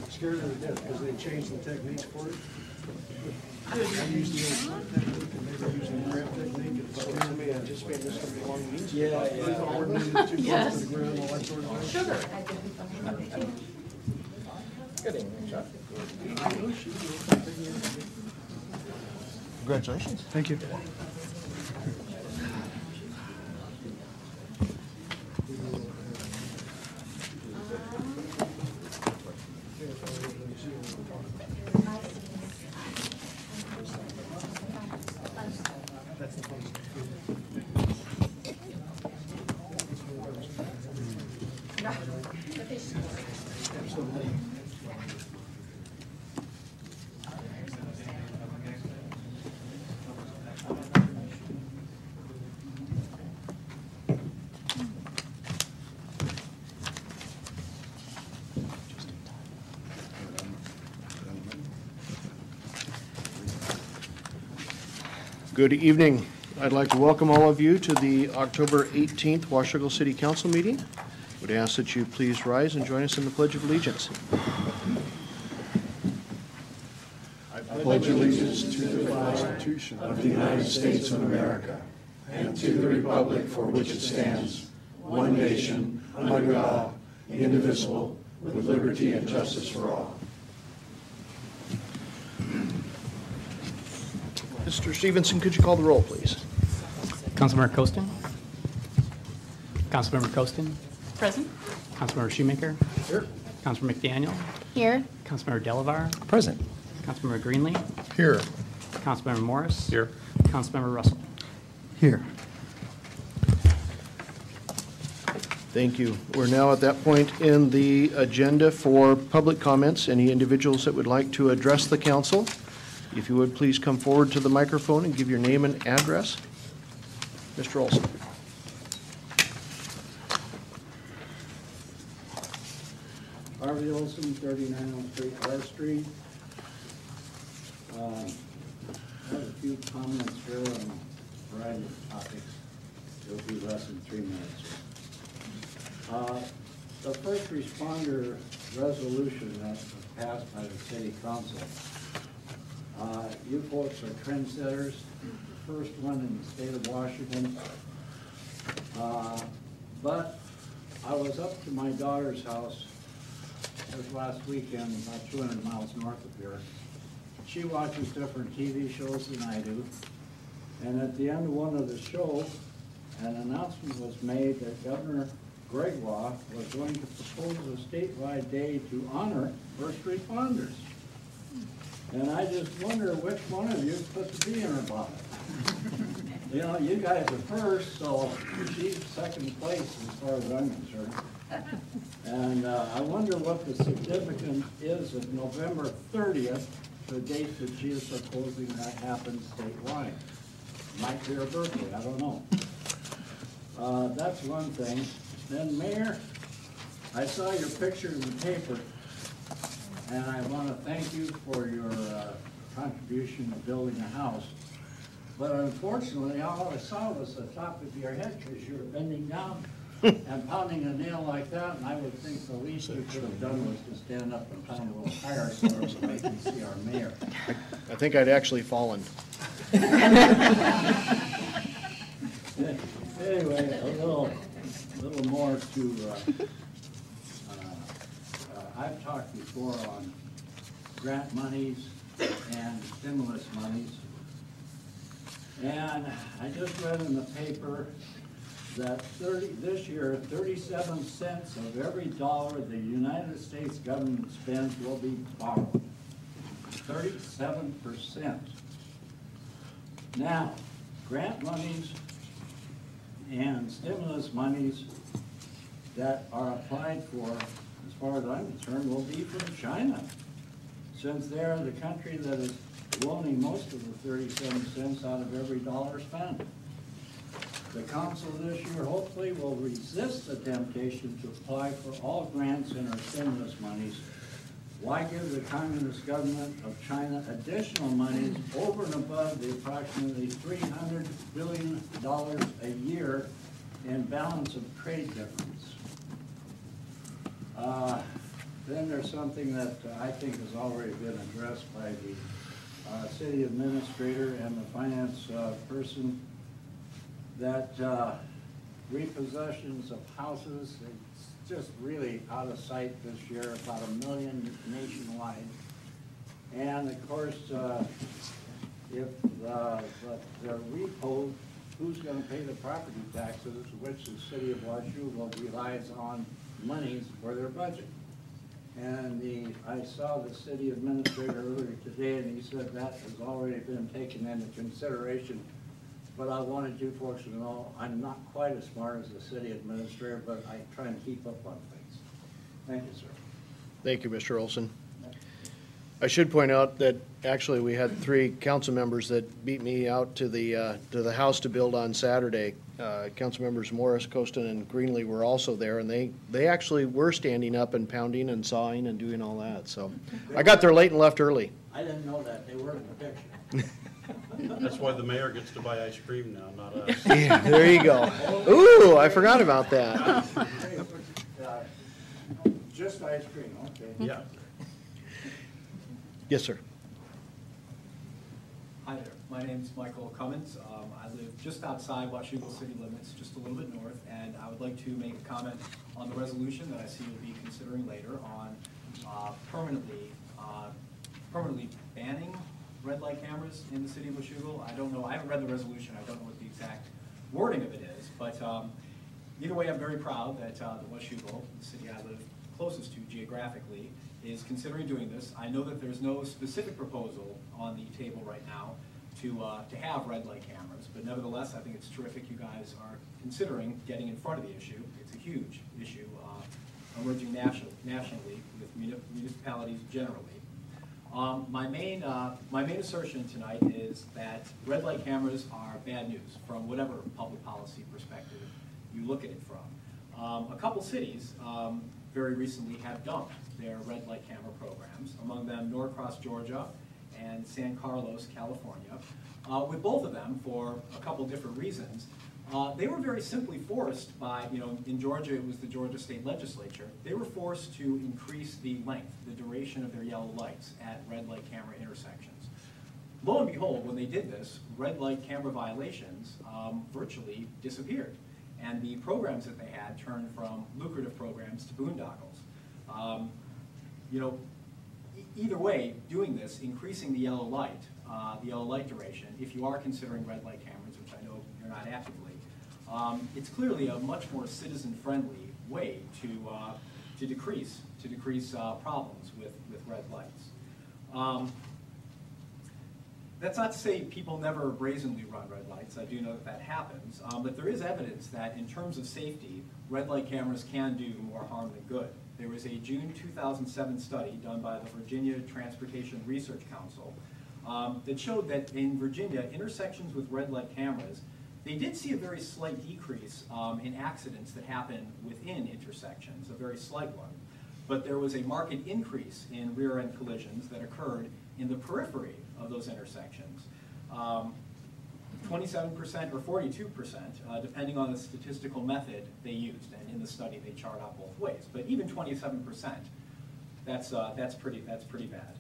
Scared her to death because they changed the techniques for it. I used the old technique and they were using the crab technique. And so to me, I just made this going to be long and easy. Yes. To the ground, all that sort of thing. Sugar. Good evening, Chuck. Congratulations. Thank you. Good evening. I'd like to welcome all of you to the October 18th Washougal City Council meeting. Would ask that you please rise and join us in the Pledge of Allegiance. I pledge allegiance to the Constitution of the United States of America and to the republic for which it stands, one nation, under God, indivisible, with liberty and justice for all. Mr. Stevenson, could you call the roll, please? Councilmember Costin. Councilmember Costin. Present. Councilmember Shoemaker. Here. Councilmember McDaniel. Here. Councilmember Delavar. Present. Councilmember Greenlee. Here. Councilmember Morris. Here. Councilmember Russell. Here. Thank you. We're now at that point in the agenda for public comments. Any individuals that would like to address the council, if you would please come forward to the microphone and give your name and address. Mr. Olson. Harvey Olson, 3903 R Street. I have a few comments here on a variety of topics. It'll be less than 3 minutes. The first responder resolution that was passed by the City Council. You folks are trendsetters. The first one in the state of Washington. But I was up to my daughter's house this last weekend, about 200 miles north of here. She watches different TV shows than I do. And at the end of one of the shows, an announcement was made that Governor Gregoire was going to propose a statewide day to honor first responders. And I just wonder which one of you put the bee in her bonnet. You know, you guys are first, so she's second place as far as I'm concerned. And I wonder what the significance is of November 30th, the date that she is proposing that happens statewide. Might be her birthday, I don't know. That's one thing. Then, Mayor, I saw your picture in the paper, and I want to thank you for your contribution to building a house. But unfortunately, all I saw was the top of your head because you were bending down and pounding a nail like that, and I would think the least you could have done was to stand up and pound a little higher so everybody can see our mayor. I think I'd actually fallen. Anyway, a little more to, I've talked before on grant monies and stimulus monies. And I just read in the paper that this year, 37 cents of every dollar the United States government spends will be borrowed. 37%. Now, grant monies and stimulus monies that are applied for, as far as I'm concerned, will be from China, since they're the country that is loaning most of the 37 cents out of every dollar spent. The council this year hopefully will resist the temptation to apply for all grants and our stimulus monies Why give the Communist government of China additional monies over and above the approximately $300 billion a year in balance of trade difference? Then there's something that I think has already been addressed by the city administrator and the finance person, that repossessions of houses, it's just really out of sight this year, about 1 million nationwide. And of course, if the repo, who's going to pay the property taxes, which the city of Washougal relies on monies for their budget. And I saw the city administrator earlier today, and he said that has already been taken into consideration. But I wanted you folks to know I'm not quite as smart as the city administrator, but I try and keep up on things. Thank you, sir. Thank you, Mr. Olson. I should point out that actually we had 3 council members that beat me out to the house to build on Saturday. Council members Morris, Costin, and Greenlee were also there, and they actually were standing up and pounding and sawing and doing all that. So I got there late and left early. I didn't know that. They were in the picture. That's why the mayor gets to buy ice cream now, not us. Yeah, there you go. Ooh, I forgot about that. Just ice cream, okay. Yeah. Yes, sir. Hi there, my name's Michael Cummins. I live just outside Washougal city limits, just a little bit north, and I would like to make a comment on the resolution that I see you'll be considering later on permanently banning red light cameras in the city of Washougal. I don't know, I haven't read the resolution, I don't know what the exact wording of it is, but either way, I'm very proud that Washougal, the city I live closest to geographically, is considering doing this. I know that there's no specific proposal on the table right now to have red light cameras, but nevertheless, I think it's terrific you guys are considering getting in front of the issue. It's a huge issue, emerging nationally with municipalities generally. My main assertion tonight is that red light cameras are bad news from whatever public policy perspective you look at it from. A couple cities very recently have dumped their red light camera programs, among them Norcross, Georgia, and San Carlos, California. With both of them, for a couple different reasons, they were very simply forced by, in Georgia it was the Georgia State Legislature, they were forced to increase the length, the duration of their yellow lights at red light camera intersections. Lo and behold, when they did this, red light camera violations virtually disappeared. And the programs that they had turned from lucrative programs to boondoggles. Either way, doing this, increasing the yellow light duration, if you are considering red light cameras, which I know you're not actively, it's clearly a much more citizen-friendly way to decrease problems with red lights. That's not to say people never brazenly run red lights. I do know that happens. But there is evidence that in terms of safety, red light cameras can do more harm than good. There was a June 2007 study done by the Virginia Transportation Research Council that showed that in Virginia, intersections with red light cameras, they did see a very slight decrease in accidents that happen within intersections, a very slight one. But there was a marked increase in rear-end collisions that occurred in the periphery of those intersections. 27% or 42%, depending on the statistical method they used. And in the study, they chart out both ways. But even 27%, that's pretty bad.